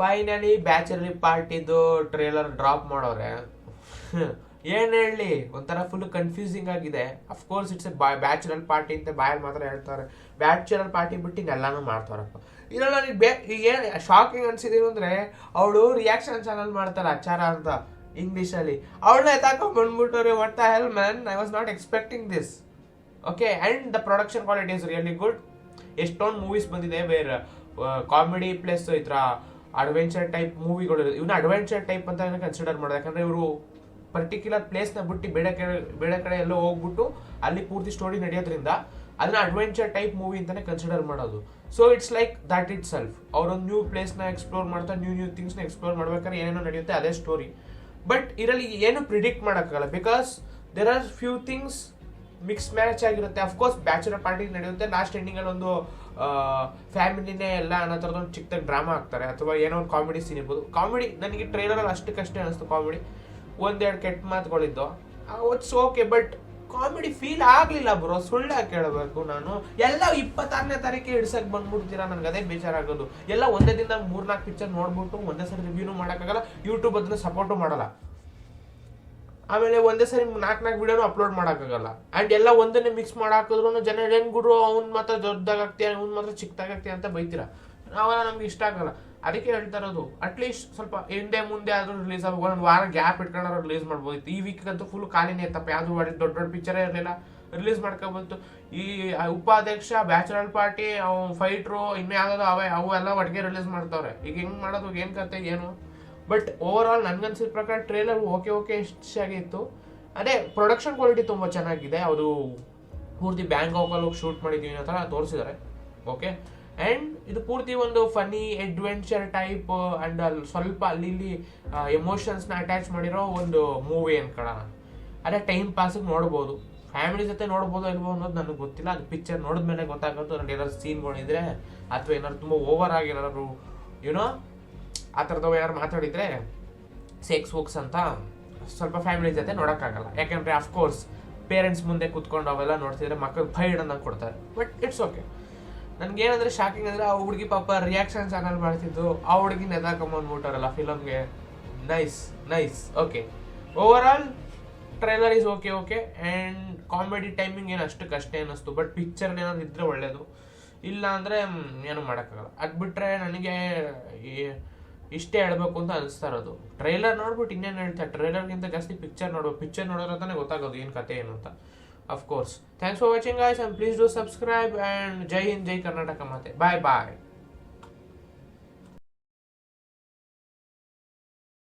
Finally bachelor ಪಾರ್ಟಿದು trailer drop ಮಾಡೋರೆ. ಏನ್ ಹೇಳಿ, ಒಂಥರ ಫುಲ್ ಕನ್ಫ್ಯೂಸಿಂಗ್ ಆಗಿದೆ. Of course it's A bachelor party ಅಂತ ಬಾಯಲ್ಲಿ ಮಾತ್ರ ಹೇಳ್ತಾರೆ. ಬ್ಯಾಚಲರ್ ಪಾರ್ಟಿ ಬಿಟ್ಟು ಎಲ್ಲಾನು ಮಾಡ್ತಾರಪ್ಪ. ಇದ್ರಲ್ಲಿ ನನಗೆ ಏನ್ ಶಾಕಿಂಗ್ ಅನ್ಸಿದೀವಿ ಅಂದ್ರೆ, ಅವಳು ರಿಯಾಕ್ಷನ್ ಚಾನಲ್ ಮಾಡ್ತಾಳೆ ಅಚಾರ ಅಂತ ಇಂಗ್ಲಿಷಲ್ಲಿ. ಅವಳನ್ನ ಎತ್ತಾಕೊಂಡ್ ಬಂದ್ಬಿಟ್ಟವ್ರೆ. What the hell man, I was not expecting this. Okay, and the production quality is really good. ಎಷ್ಟೊಂದು ಮೂವೀಸ್ ಬಂದಿದೆ ಬೇರೆ ಕಾಮಿಡಿ ಪ್ಲಸ್ ಈ ಥರ ಅಡ್ವೆಂಚರ್ ಟೈಪ್ ಮೂವಿಗಳು. ಇವನ್ನ ಅಡ್ವೆಂಚರ್ ಟೈಪ್ ಅಂತ ಕನ್ಸಿಡರ್ ಮಾಡೋದು. ಯಾಕಂದ್ರೆ ಇವರು ಪರ್ಟಿಕ್ಯುಲರ್ ಪ್ಲೇಸ್ನ ಬಿಟ್ಟು ಬೇರೆ ಕಡೆ ಎಲ್ಲೋ ಹೋಗ್ಬಿಟ್ಟು ಅಲ್ಲಿ ಪೂರ್ತಿ ಸ್ಟೋರಿ ನಡೆಯೋದ್ರಿಂದ ಅದನ್ನ ಅಡ್ವೆಂಚರ್ ಟೈಪ್ ಮೂವಿ ಅಂತಾನೆ ಕನ್ಸಿಡರ್ ಮಾಡೋದು. So it's like that it self. ಅವರೊಂದು ನ್ಯೂ ಪ್ಲೇಸ್ನ ಎಕ್ಸ್ಪ್ಲೋರ್ ಮಾಡ್ತಾ ನ್ಯೂ ಥಿಂಗ್ಸ್ನ ಎಕ್ಸ್ಪ್ಲೋರ್ ಮಾಡ್ಬೇಕಾದ್ರೆ ಏನೇನೋ ನಡೆಯುತ್ತೆ, ಅದೇ ಸ್ಟೋರಿ. ಬಟ್ ಇದರಲ್ಲಿ ಏನು ಪ್ರಿಡಿಕ್ಟ್ ಮಾಡೋಕ್ಕಾಗಲ್ಲ, because there are few things mix match ಆಗಿರುತ್ತೆ. ಅಫ್ಕೋರ್ಸ್ ಬ್ಯಾಚಲರ್ ಪಾರ್ಟಿ ನಡೆಯುತ್ತೆ, ಲಾಸ್ಟ್ ಎಂಡಿಂಗಲ್ಲಿ ಒಂದು ಫ್ಯಾಮಿಲಿನೇ ಎಲ್ಲ ಅನ್ನೋ ಥರದೊಂದು ಚಿಕ್ಕದಾಗಿ ಡ್ರಾಮಾ ಹಾಕ್ತಾರೆ, ಅಥವಾ ಏನೋ ಒಂದು ಕಾಮಿಡಿ ಸೀನ್ ಇರ್ಬೋದು. ಕಾಮಿಡಿ ನನಗೆ ಟ್ರೈಲರಲ್ಲಿ ಅಷ್ಟಕ್ಕಷ್ಟೇ ಅನಿಸ್ತು. ಕಾಮಿಡಿ ಒಂದೆರಡು ಕೆಟ್ಟ ಮಾತುಗಳಿದ್ದು, it's okay. But comedy feel ಆಗಲಿಲ್ಲ ಬ್ರೋ, ಸುಳ್ಳಾಗಿ ಕೇಳಬೇಕು ನಾನು. ಎಲ್ಲ 26ನೇ ತಾರೀಕಿಗೆ ಇಡ್ಸಕ್ಕೆ ಬಂದ್ಬಿಡ್ತೀರಾ, ನನಗೆ ಅದೇ ಬೇಜಾರಾಗೋದು. ಎಲ್ಲ ಒಂದೇ ದಿನ 3-4 ಪಿಕ್ಚರ್ ನೋಡ್ಬಿಟ್ಟು ಒಂದೇ ಸರಿ ರಿವ್ಯೂನು ಮಾಡೋಕ್ಕಾಗಲ್ಲ. ಯೂಟ್ಯೂಬ್ ಅದನ್ನ ಸಪೋರ್ಟು ಮಾಡಲ್ಲ. ಆಮೇಲೆ ಒಂದೇ ಸರಿ 4 ವಿಡಿಯೋನು ಅಪ್ಲೋಡ್ ಮಾಡೋಕ್ಕಾಗಲ್ಲ. ಆ್ಯಂಡ್ ಎಲ್ಲ ಒಂದನ್ನೇ ಮಿಕ್ಸ್ ಮಾಡಾಕಿದ್ರು ಜನ ಏನು ಗುರು, ಅವ್ನು ಮಾತ್ರ ದೊಡ್ಡದಾಗ್ತೀಯ, ಅವ್ನು ಮಾತ್ರ ಚಿಕ್ಕದಾಗ್ತೀಯ ಅಂತ ಬೈತೀರಾ. ನಾವೆಲ್ಲ ನಮ್ಗೆ ಇಷ್ಟ ಆಗಲ್ಲ. ಅದಕ್ಕೆ ಹೇಳ್ತಾ ಇರೋದು, ಅಟ್ಲೀಸ್ಟ್ ಸ್ವಲ್ಪ ಹಿಂದೆ ಮುಂದೆ ಆದರೂ ರಿಲೀಸ್ ಆಗುವ, ಒಂದು ವಾರ ಗ್ಯಾಪ್ ಇಟ್ಕೊಂಡ್ರೆ ರಿಲೀಸ್ ಮಾಡ್ಬೋದಿತ್ತು. ಈ ವೀಕಂತೂ ಫುಲ್ ಖಾಲಿನೇ ಇತ್ತಪ್ಪ, ಯಾವುದು ದೊಡ್ಡ ಪಿಕ್ಚರೇ ಇರಲಿಲ್ಲ, ರಿಲೀಸ್ ಮಾಡ್ಕೊಬಂತು. ಈ ಉಪಾಧ್ಯಕ್ಷ, ಬ್ಯಾಚಲರ್ ಪಾರ್ಟಿ, ಅವು ಫೈಟ್ರು, ಇನ್ನೂ ಯಾವುದಾದ್ರು ಅವು ಎಲ್ಲ ಒಟ್ಟಿಗೆ ರಿಲೀಸ್ ಮಾಡ್ತಾವ್ರೆ. ಈಗ ಹೆಂಗೆ ಮಾಡೋದು, ಏನು ಕತೆ ಏನು. ಬಟ್ ಓವರ್ ಆಲ್ ನನ್ಗನ್ಸಿದ ಪ್ರಕಾರ ಟ್ರೇಲರ್ ಓಕೆ ಇಷ್ಟಾಗಿತ್ತು. ಅದೇ ಪ್ರೊಡಕ್ಷನ್ ಕ್ವಾಲಿಟಿ ತುಂಬ ಚೆನ್ನಾಗಿದೆ. ಅವರು ಪೂರ್ತಿ ಬ್ಯಾಂಕಾಕಲ್ಲಿ ಹೋಗಿ ಶೂಟ್ ಮಾಡಿದ್ದೀವಿ ಅನ್ನೋ ಥರ ತೋರಿಸಿದ್ದಾರೆ. ಓಕೆ, ಆ್ಯಂಡ್ ಇದು ಪೂರ್ತಿ ಒಂದು ಫನಿ ಅಡ್ವೆಂಚರ್ ಟೈಪ್ ಆ್ಯಂಡ್ ಅಲ್ಲಿ ಸ್ವಲ್ಪ ಅಲ್ಲಿ ಎಮೋಷನ್ಸ್ನ ಅಟ್ಯಾಚ್ ಮಾಡಿರೋ ಒಂದು ಮೂವಿ ಅನ್ಕೊಳ್ಳೋಣ. ಅದೇ ಟೈಮ್ ಪಾಸಿಗೆ ನೋಡ್ಬೋದು, ಫ್ಯಾಮಿಲಿ ಜೊತೆ ನೋಡ್ಬೋದು ಇಲ್ವೋ ಅನ್ನೋದು ನನಗೆ ಗೊತ್ತಿಲ್ಲ. ಅದು ಪಿಕ್ಚರ್ ನೋಡಿದ್ಮೇಲೆ ಗೊತ್ತಾಗೋದು. ಅದ್ರಲ್ಲಿ ಏನಾದ್ರು ಸೀನ್ಗಳಿದ್ರೆ ಅಥವಾ ಏನಾದ್ರು ತುಂಬ ಓವರ್ ಆಗಿ ಏನಾದ್ರು ಯುನೋ ಆ ಥರದವು ಏನಾದ್ರು ಮಾತಾಡಿದರೆ ಸೆಕ್ಸ್ ವೋಕ್ಸ್ ಅಂತ ಸ್ವಲ್ಪ ಫ್ಯಾಮಿಲಿ ಜೊತೆ ನೋಡೋಕ್ಕಾಗಲ್ಲ. ಯಾಕೆಂದರೆ ಅಫ್ಕೋರ್ಸ್ ಪೇರೆಂಟ್ಸ್ ಮುಂದೆ ಕೂತ್ಕೊಂಡು ಅವೆಲ್ಲ ನೋಡ್ತಿದ್ರೆ ಮಕ್ಕಳು ಭಯ ಕೊಡ್ತಾರೆ. But it's okay. ನನಗೇನಂದರೆ ಶಾಕಿಂಗ್ ಅಂದರೆ ಆ ಹುಡುಗಿ ಪಾಪ ರಿಯಾಕ್ಷನ್ ಚಾನಲ್ ಮಾಡ್ತಿದ್ದು, ಆ ಹುಡುಗಿ ನೆದಾಕೊಂಬಂದ್ಬಿಟ್ಟಾರಲ್ಲ ಫಿಲಮ್ಗೆ. Nice. Okay, overall trailer is okay. And comedy timing ಏನು ಅಷ್ಟೇ ಅನ್ನಿಸ್ತು. ಬಟ್ ಪಿಕ್ಚರ್ ಏನಾದ್ರು ಇದ್ದರೆ ಒಳ್ಳೆಯದು, ಇಲ್ಲ ಅಂದರೆ ಏನೂ ಮಾಡೋಕ್ಕಾಗಲ್ಲ. ಅದು ಬಿಟ್ಟರೆ ನನಗೆ ಇಷ್ಟೇ ಹೇಳಬೇಕು ಅಂತ ಅನಿಸ್ತಾ ಇರೋದು. ಟ್ರೈಲರ್ ನೋಡ್ಬಿಟ್ಟು ಇನ್ನೇನು ಹೇಳ್ತಾರೆ, ಟ್ರೈಲರ್ಗಿಂತ ಜಾಸ್ತಿ ಪಿಕ್ಚರ್ ನೋಡ್ಬೇಕು. ಪಿಕ್ಚರ್ ನೋಡೋದ್ರೆ ತಾನೇ ಗೊತ್ತಾಗೋದು ಏನು ಕತೆ ಏನು ಅಂತ. Of course. Thanks for watching guys, and please do subscribe, and Jai Hind, Jai Karnataka Mate. Bye bye.